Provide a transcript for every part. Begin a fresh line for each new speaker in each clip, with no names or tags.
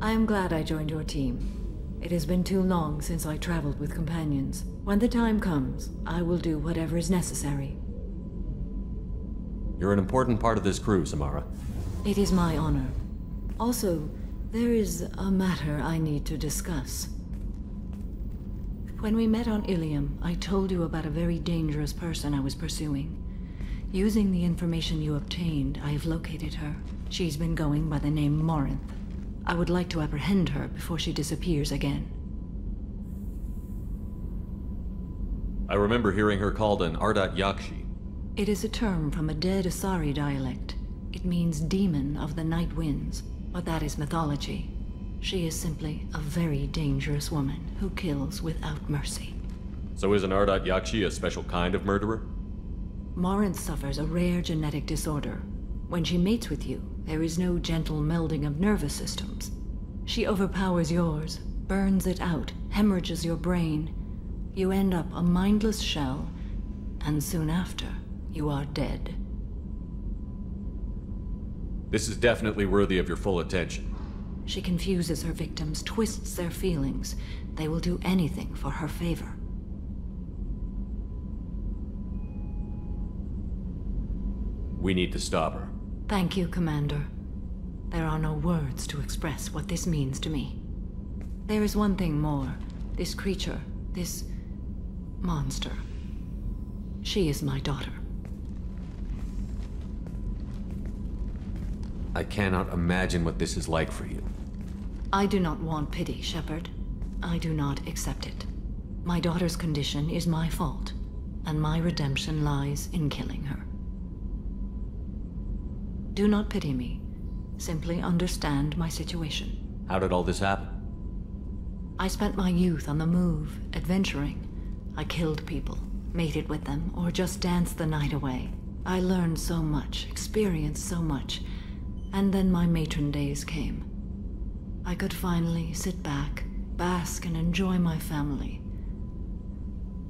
I am glad I joined your team. It has been too long since I traveled with companions. When the time comes, I will do whatever is necessary.
You're an important part of this crew, Samara.
It is my honor. Also, there is a matter I need to discuss. When we met on Ilium, I told you about a very dangerous person I was pursuing. Using the information you obtained, I have located her. She's been going by the name Morinth. I would like to apprehend her before she disappears again.
I remember hearing her called an Ardat Yakshi.
It is a term from a dead Asari dialect. It means demon of the night winds, but that is mythology. She is simply a very dangerous woman who kills without mercy.
So is an Ardat Yakshi a special kind of murderer?
Morinth suffers a rare genetic disorder. When she mates with you, there is no gentle melding of nervous systems. She overpowers yours, burns it out, hemorrhages your brain. You end up a mindless shell, and soon after, you are dead.
This is definitely worthy of your full attention.
She confuses her victims, twists their feelings. They will do anything for her favor.
We need to stop her.
Thank you, Commander. There are no words to express what this means to me. There is one thing more. This creature, this monster. She is my daughter.
I cannot imagine what this is like for you.
I do not want pity, Shepard. I do not accept it. My daughter's condition is my fault, and my redemption lies in killing her. Do not pity me. Simply understand my situation.
How did all this happen?
I spent my youth on the move, adventuring. I killed people, mated with them, or just danced the night away. I learned so much, experienced so much, and then my matron days came. I could finally sit back, bask, and enjoy my family.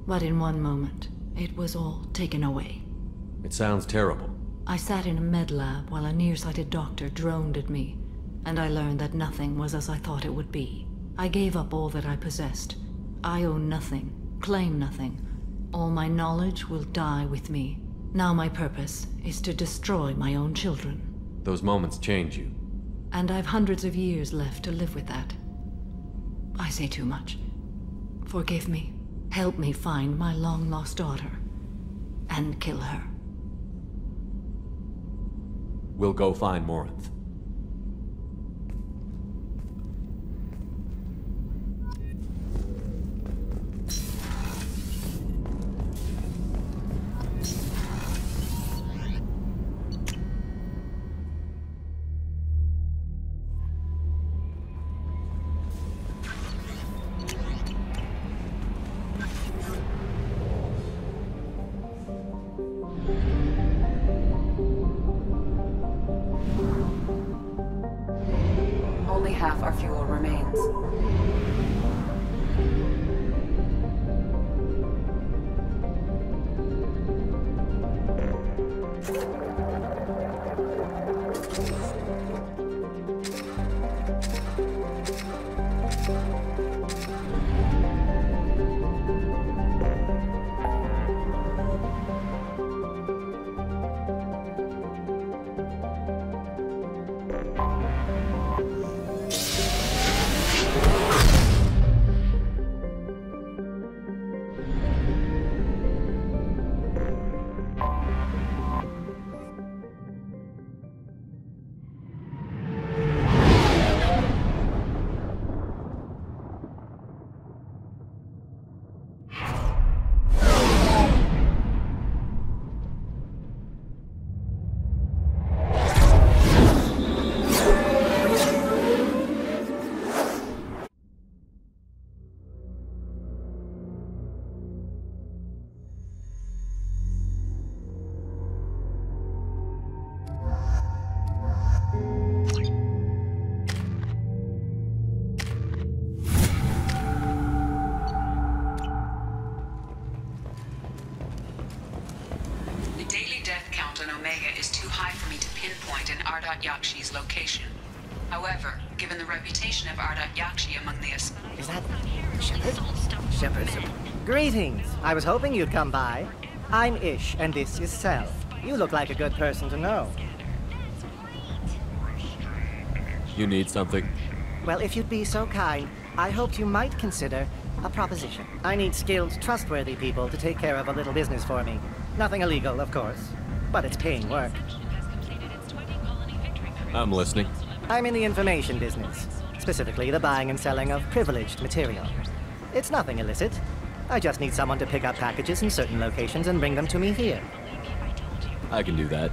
But in one moment, it was all taken away.
It sounds terrible.
I sat in a med lab while a nearsighted doctor droned at me, and I learned that nothing was as I thought it would be. I gave up all that I possessed. I own nothing, claim nothing. All my knowledge will die with me. Now my purpose is to destroy my own children.
Those moments change you.
And I've hundreds of years left to live with that. I say too much. Forgive me. Help me find my long-lost daughter. And kill her.
We'll go find Morinth.
Only half our fuel remains. Yakshi's location. However, given the reputation of Ardat Yakshi among the
Is that Shepard? Shepard. Greetings. I was hoping you'd come by. I'm Ish, and this is Sel. You look like a good person to know.
You need something?
Well, if you'd be so kind, I hoped you might consider a proposition. I need skilled, trustworthy people to take care of a little business for me. Nothing illegal, of course, but it's paying work.
I'm listening.
I'm in the information business, specifically the buying and selling of privileged material. It's nothing illicit. I just need someone to pick up packages in certain locations and bring them to me here.
I can do that.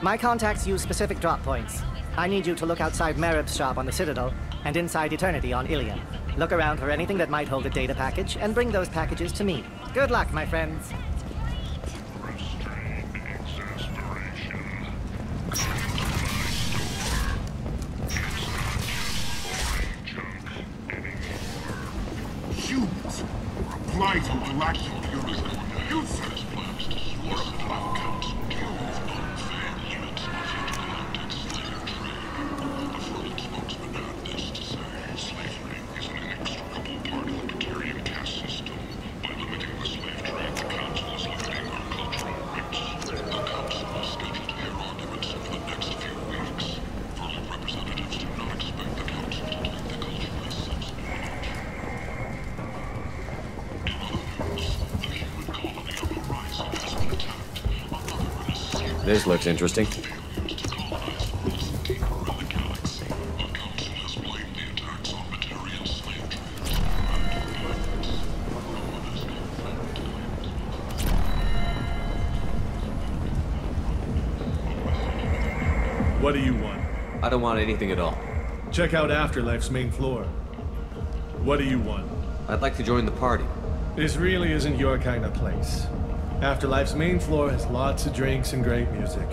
My contacts use specific drop points. I need you to look outside Marib's shop on the Citadel and inside Eternity on Ilion. Look around for anything that might hold a data package and bring those packages to me. Good luck, my friends.
Humans reply to molecular purity. You first plans to swore a black council kills unfair limits of intergalactic slave trade. A further spokesman had this to say: slavery is an inextricable part of the Batarian caste system. By limiting the slave trade, the council is limiting our cultural rights. The council is scheduled to hear arguments over the next few weeks. Further representatives do not expect the council to take the culture as substantive.
This looks interesting.
What do you want?
I don't want anything at all.
Check out Afterlife's main floor. What do you want?
I'd like to join the party.
This really isn't your kind of place. Afterlife's main floor has lots of drinks and great music.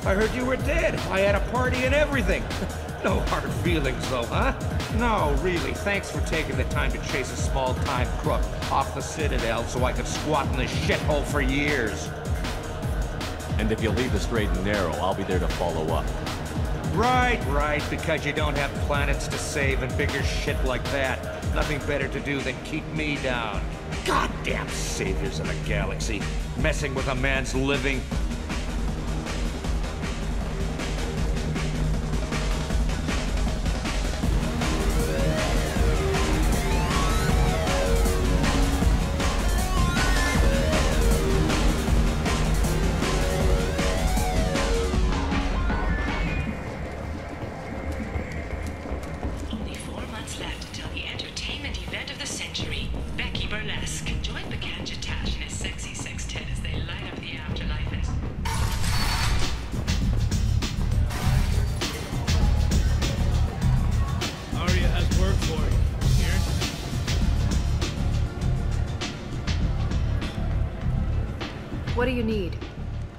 I heard you were dead. I had a party and everything. No hard feelings, though, huh? No, really. Thanks for taking the time to chase a small-time crook off the Citadel so I could squat in this shithole for years.
And if you leave the straight and narrow, I'll be there to follow up.
Right, because you don't have planets to save and bigger shit like that. Nothing better to do than keep me down. Goddamn saviors of the galaxy. Messing with a man's living.
What do you need?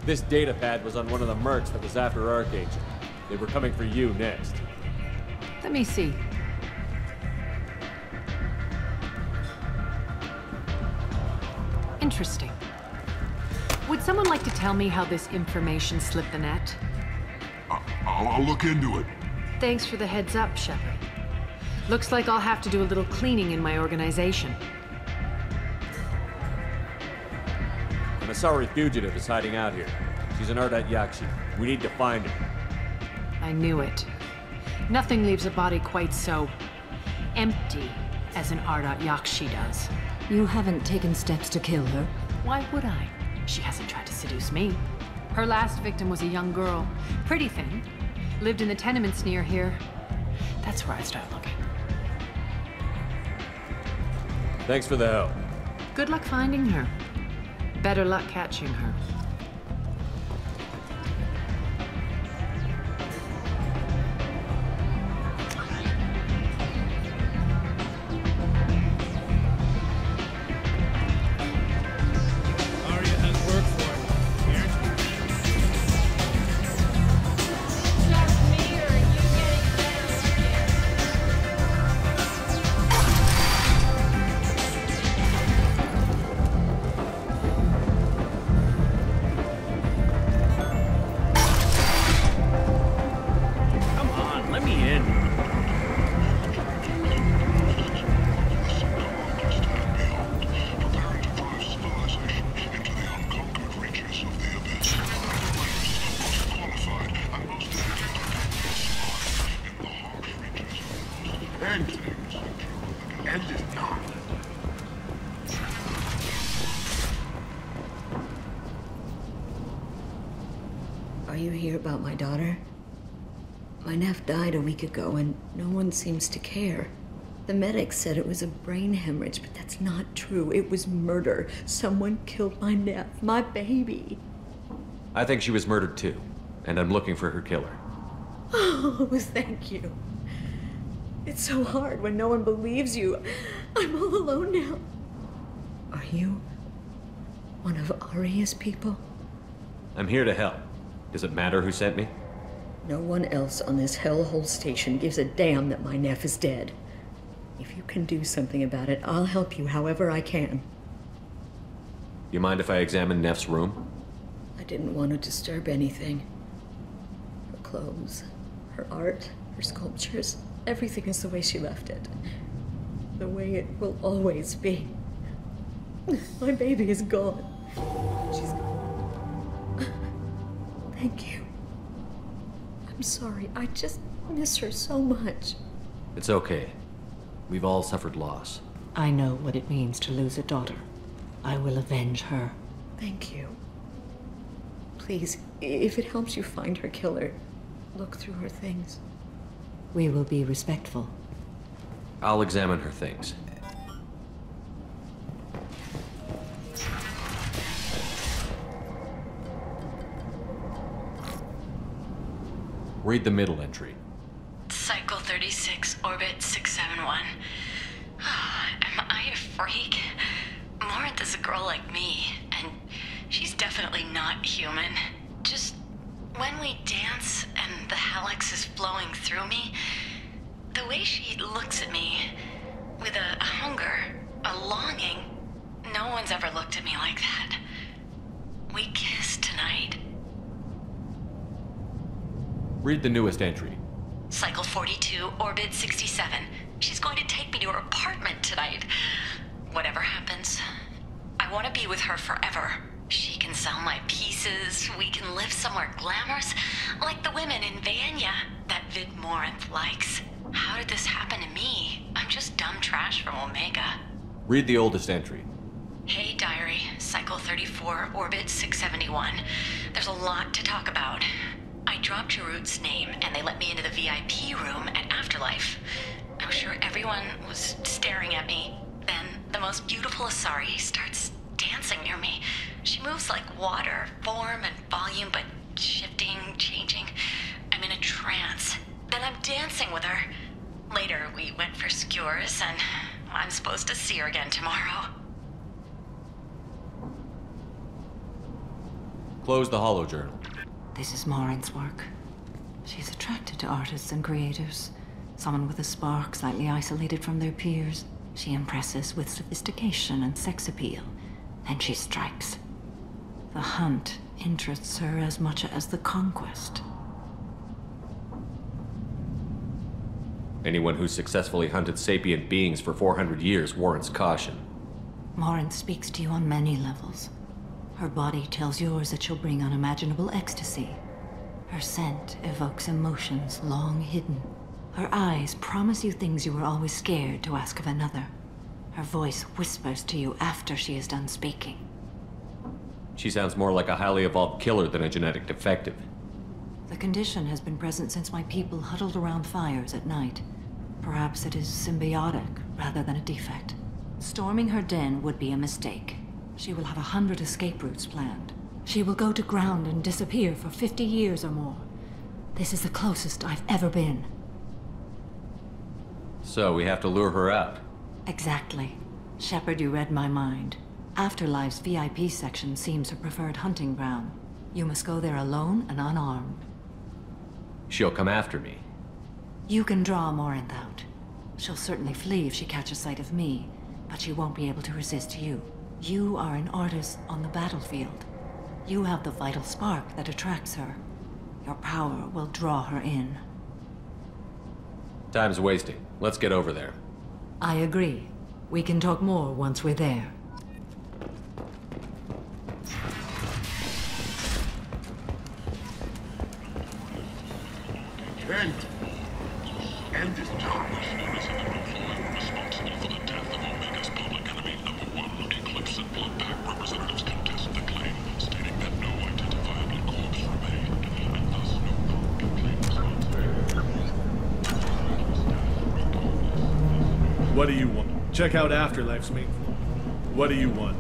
This data pad was on one of the mercs that was after Archangel. They were coming for you next.
Let me see. Interesting. Would someone like to tell me how this information slipped the net?
I'll look into it.
Thanks for the heads up, Shepard. Looks like I'll have to do a little cleaning in my organization.
An Asari fugitive is hiding out here. She's an Ardat Yakshi. We need to find her.
I knew it. Nothing leaves a body quite so empty as an Ardat Yakshi does.
You haven't taken steps to kill her?
Why would I? She hasn't tried to seduce me. Her last victim was a young girl. Pretty thin. Lived in the tenements near here. That's where I start looking.
Thanks for the help.
Good luck finding her.
Better luck catching her.
Arya has work for you. Here. Come on, let me in.
Preparing to drive civilization into the unconquered reaches of the abyss. Most qualified and most educated will survive in the harsh reaches of end things. End it not.
Are you here about my daughter? My nephew died a week ago and no one seems to care. The medics said it was a brain hemorrhage, but that's not true. It was murder. Someone killed my nephew, my baby.
I think she was murdered too, and I'm looking for her killer.
Oh, thank you. It's so hard when no one believes you. I'm all alone now. Are you one of Arya's people?
I'm here to help. Does it matter who sent me?
No one else on this hellhole station gives a damn that my nephew is dead. If you can do something about it, I'll help you however I can.
You mind if I examine Neff's room?
I didn't want to disturb anything. Her clothes, her art, her sculptures, everything is the way she left it. The way it will always be. My baby is gone. She's gone. Thank you. I'm sorry, I just miss her so much.
It's okay. We've all suffered loss.
I know what it means to lose a daughter. I will avenge her.
Thank you. Please, if it helps you find her killer, look through her things.
We will be respectful.
I'll examine her things. Read the middle entry.
Cycle 36, orbit 671. Am I a freak? Morinth is a girl like me, and she's definitely not human. Just when we dance and the helix is flowing through me, the way she looks at me with a hunger, a longing, no one's ever looked at me like that. We kissed tonight.
Read the newest entry.
Cycle 42, orbit 67. She's going to take me to her apartment tonight. Whatever happens, I want to be with her forever. She can sell my pieces. We can live somewhere glamorous, like the women in Vanya that Vid Morinth likes. How did this happen to me? I'm just dumb trash from Omega.
Read the oldest entry.
Hey, diary. Cycle 34, orbit 671. There's a lot to talk about. I dropped Jarut's name, and they let me into the VIP room at Afterlife. I was sure everyone was staring at me. Then the most beautiful Asari starts dancing near me. She moves like water, form and volume, but shifting, changing. I'm in a trance. Then I'm dancing with her. Later, we went for skewers, and I'm supposed to see her again tomorrow.
Close the holo journal.
This is Morinth's work. She's attracted to artists and creators. Someone with a spark, slightly isolated from their peers. She impresses with sophistication and sex appeal. Then she strikes. The hunt interests her as much as the conquest.
Anyone who's successfully hunted sapient beings for 400 years warrants caution.
Morinth speaks to you on many levels. Her body tells yours that she'll bring unimaginable ecstasy. Her scent evokes emotions long hidden. Her eyes promise you things you were always scared to ask of another. Her voice whispers to you after she is done speaking.
She sounds more like a highly evolved killer than a genetic defective.
The condition has been present since my people huddled around fires at night. Perhaps it is symbiotic rather than a defect. Storming her den would be a mistake. she will have 100 escape routes planned. She will go to ground and disappear for 50 years or more. This is the closest I've ever been.
So we have to lure her out.
Exactly. Shepard, you read my mind. Afterlife's VIP section seems her preferred hunting ground. You must go there alone and unarmed.
She'll come after me.
You can draw Morinth out. She'll certainly flee if she catches sight of me, but she won't be able to resist you. You are an artist on the battlefield. You have the vital spark that attracts her. Your power will draw her in.
Time's wasting. Let's get over there.
I agree. We can talk more once we're there.
End this darkness. There is an employee responsible for the death of Omega's public enemy #1. Eclipse and Bloodpack representatives contest the claim, stating that no identifiable corpse remained, and thus no proof can claim.
What do you want? Check out Afterlife's main floor. What do you want?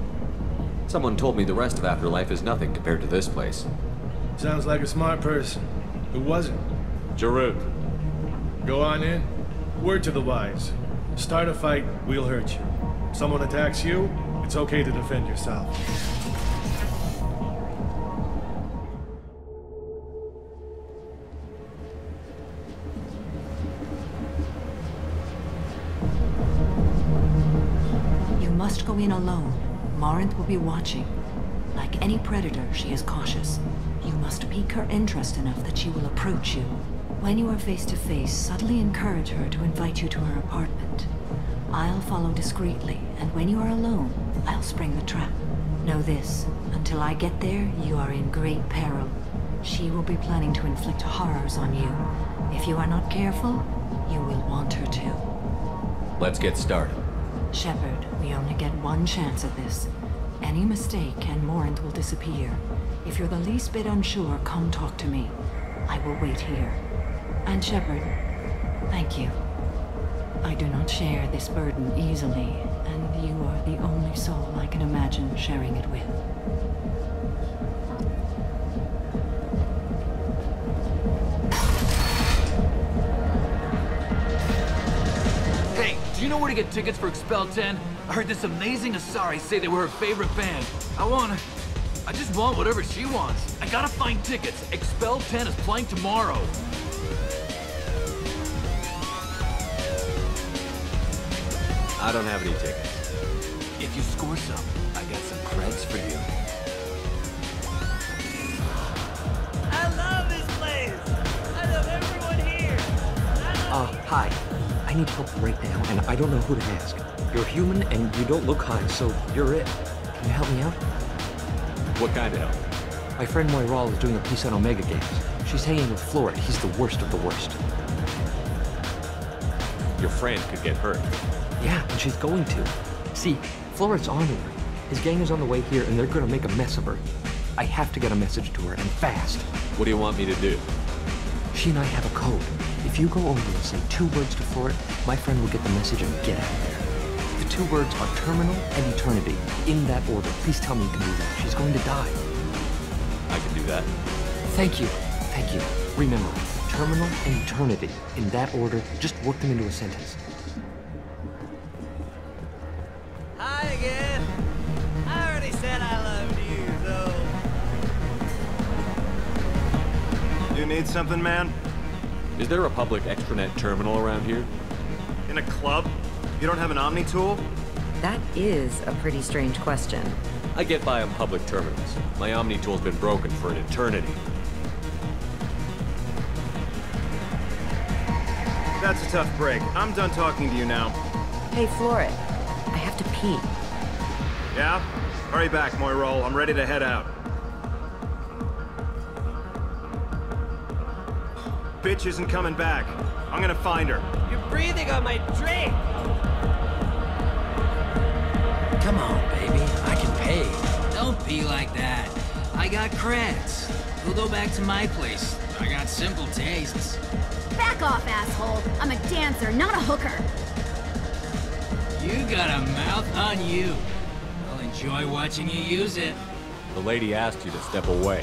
Someone told me the rest of Afterlife is nothing compared to this place.
Sounds like a smart person. Who wasn't?
Jarut.
Go on in. Word to the wise. Start a fight, we'll hurt you. Someone attacks you, it's okay to defend yourself.
You must go in alone. Morinth will be watching. Like any predator, she is cautious. You must pique her interest enough that she will approach you. When you are face to face, subtly encourage her to invite you to her apartment. I'll follow discreetly, and when you are alone, I'll spring the trap. Know this, until I get there, you are in great peril. She will be planning to inflict horrors on you. If you are not careful, you will want her to.
Let's get started.
Shepard, we only get one chance at this. Any mistake and Morinth will disappear. If you're the least bit unsure, come talk to me. I will wait here. And Shepard, thank you. I do not share this burden easily, and you are the only soul I can imagine sharing it with.
Hey, do you know where to get tickets for Expel 10? I heard this amazing Asari say they were her favorite band. I just want whatever she wants. I gotta find tickets. Expel 10 is playing tomorrow.
I don't have any tickets.
If you score some, I got some creds for you.
I love this place! I love everyone here!
Hi. I need help right now, and I don't know who to ask. You're human, and you don't look high, so you're it. Can you help me out?
What kind of help?
My friend Moiral is doing a piece on Omega Games. She's hanging with Florid. He's the worst of the worst.
Your friend could get hurt.
Yeah, and she's going to. See, Florid's on her. His gang is on the way here, and they're gonna make a mess of her. I have to get a message to her, and fast.
What do you want me to do?
She and I have a code. If you go over and say 2 words to Florid, my friend will get the message and get out of there. The 2 words are terminal and eternity. In that order. Please tell me you can do that. She's going to die.
I can do that.
Thank you. Thank you. Remember, terminal and eternity. In that order, just work them into a sentence.
Hi again. I already said I loved you, though.
You need something, man?
Is there a public extranet terminal around here?
In a club? You don't have an Omni tool?
That is a pretty strange question.
I get by on public terminals. My Omni tool's been broken for an eternity.
That's a tough break. I'm done talking to you now.
Hey, Florid. I have to pee.
Yeah? Hurry back, Moiral. I'm ready to head out. Bitch isn't coming back. I'm gonna find her.
You're breathing on my drink!
Come on, baby. I can pay. Don't be like that. I got creds. We'll go back to my place. I got simple tastes.
Back off, asshole. I'm a dancer, not a hooker.
You got a mouth on you. Well, enjoy watching you use it.
The lady asked you to step away.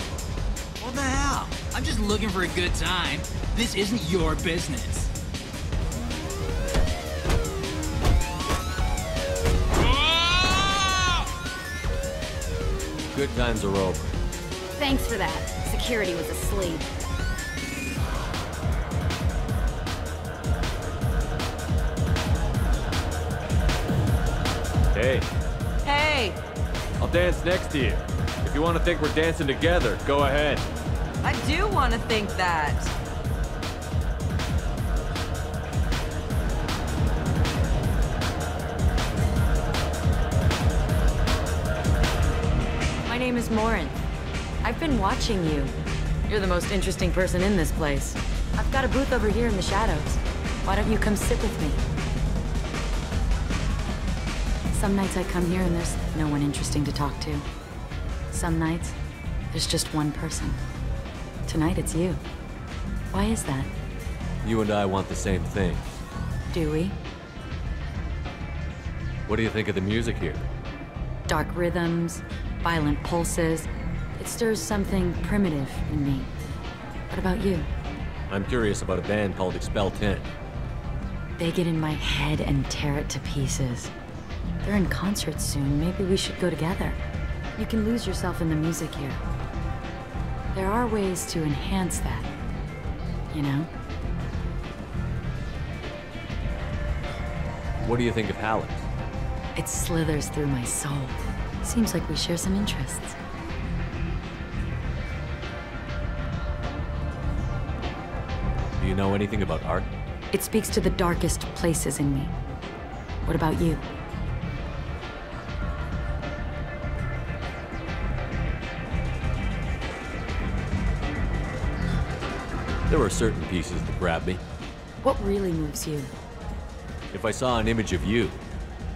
What the hell? I'm just looking for a good time. This isn't your business.
Good times are over.
Thanks for that. Security was asleep.
Hey,
Hey,
I'll dance next to you. If you want to think we're dancing together, go ahead.
I do want to think that.
My name is Morinth. I've been watching you. You're the most interesting person in this place. I've got a booth over here in the shadows. Why don't you come sit with me? Some nights I come here and there's no one interesting to talk to. Some nights, there's just one person. Tonight it's you. Why is that?
You and I want the same thing.
Do we?
What do you think of the music here?
Dark rhythms, violent pulses. It stirs something primitive in me. What about you?
I'm curious about a band called Expel 10.
They get in my head and tear it to pieces. They're in concert soon. Maybe we should go together. You can lose yourself in the music here. There are ways to enhance that, you know?
What do you think of Halleck?
It slithers through my soul. Seems like we share some interests.
Do you know anything about art?
It speaks to the darkest places in me. What about you?
There were certain pieces that grabbed me.
What really moves you?
If I saw an image of you,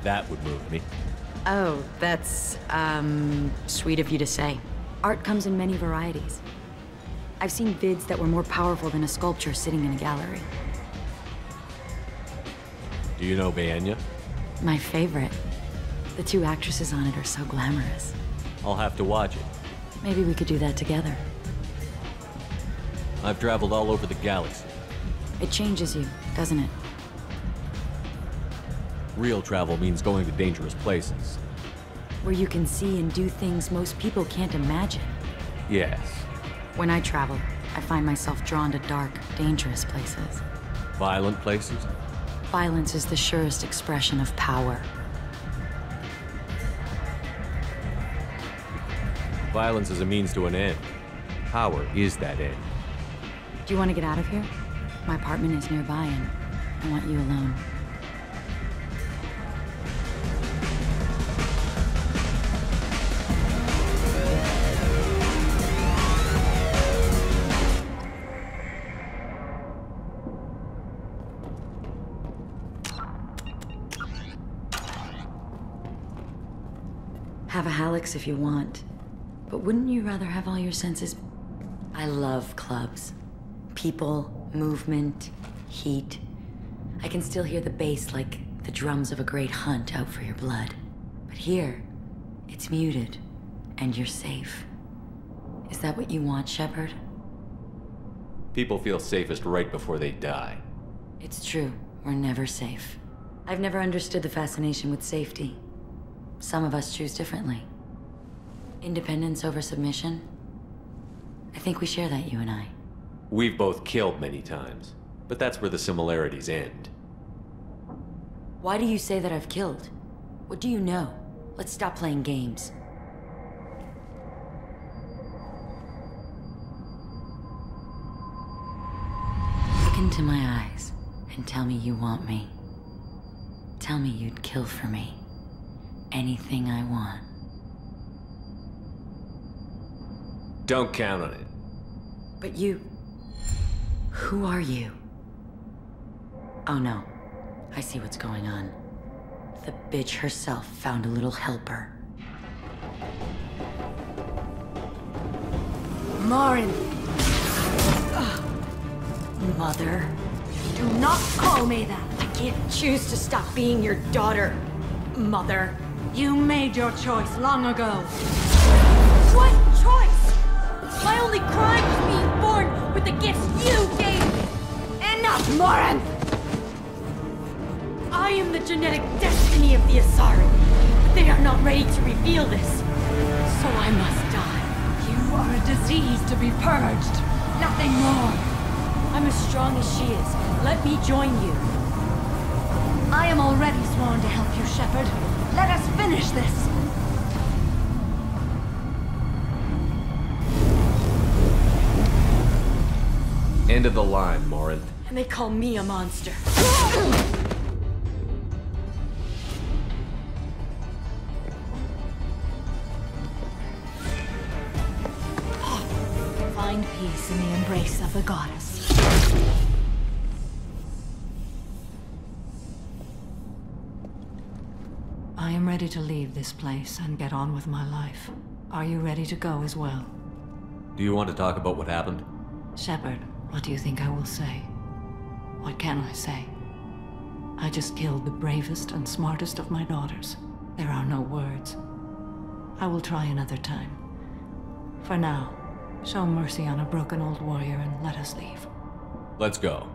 that would move me.
Oh, that's, sweet of you to say. Art comes in many varieties. I've seen vids that were more powerful than a sculpture sitting in a gallery.
Do you know Baenya?
My favorite. The two actresses on it are so glamorous.
I'll have to watch it.
Maybe we could do that together.
I've traveled all over the galaxy.
It changes you, doesn't it?
Real travel means going to dangerous places.
Where you can see and do things most people can't imagine.
Yes.
When I travel, I find myself drawn to dark, dangerous places.
Violent places?
Violence is the surest expression of power.
Violence is a means to an end. Power is that end.
Do you want to get out of here? My apartment is nearby and I want you alone. Have a Hallex if you want, but wouldn't you rather have all your senses? I love clubs. People, movement, heat. I can still hear the bass like the drums of a great hunt out for your blood. But here, it's muted, and you're safe. Is that what you want, Shepard?
People feel safest right before they die.
It's true, we're never safe. I've never understood the fascination with safety. Some of us choose differently. Independence over submission? I think we share that, you and I.
We've both killed many times, but that's where the similarities end.
Why do you say that I've killed? What do you know? Let's stop playing games. Look into my eyes and tell me you want me. Tell me you'd kill for me. Anything I want.
Don't count on it.
But you... Who are you? Oh no. I see what's going on. The bitch herself found a little helper.
Morinth!
Mother.
Do not call me that!
I can't choose to stop being your daughter, Mother.
You made your choice long ago. What choice? My only crime was being born with the gifts you gave me. Enough, Morinth! I am the genetic destiny of the Asari, but they are not ready to reveal this. So I must die. You are a disease to be purged. Nothing more. I'm as strong as she is. Let me join you. I am already sworn to help you, Shepard. Let us finish this.
End of the line, Morinth.
And they call me a monster.
Find peace in the embrace of the goddess. I am ready to leave this place and get on with my life. Are you ready to go as well?
Do you want to talk about what happened?
Shepard, what do you think I will say? What can I say? I just killed the bravest and smartest of my daughters. There are no words. I will try another time. For now, show mercy on a broken old warrior and let us leave.
Let's go.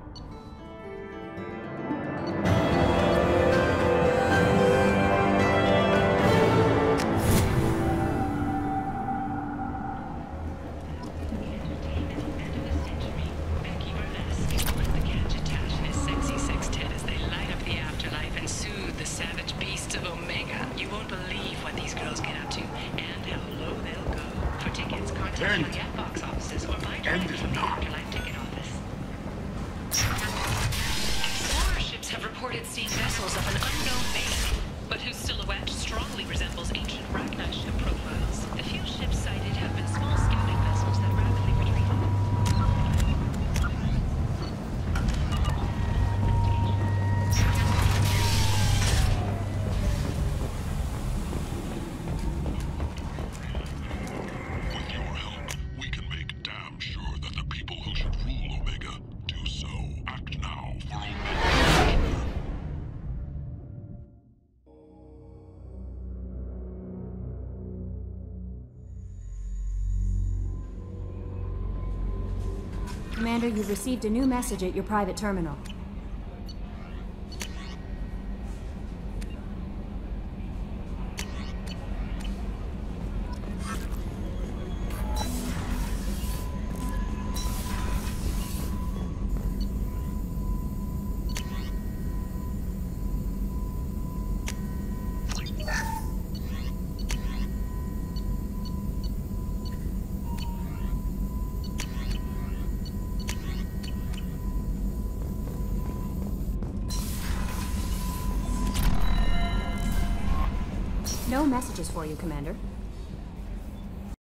Commander, you've received a new message at your private terminal. No messages for you, Commander.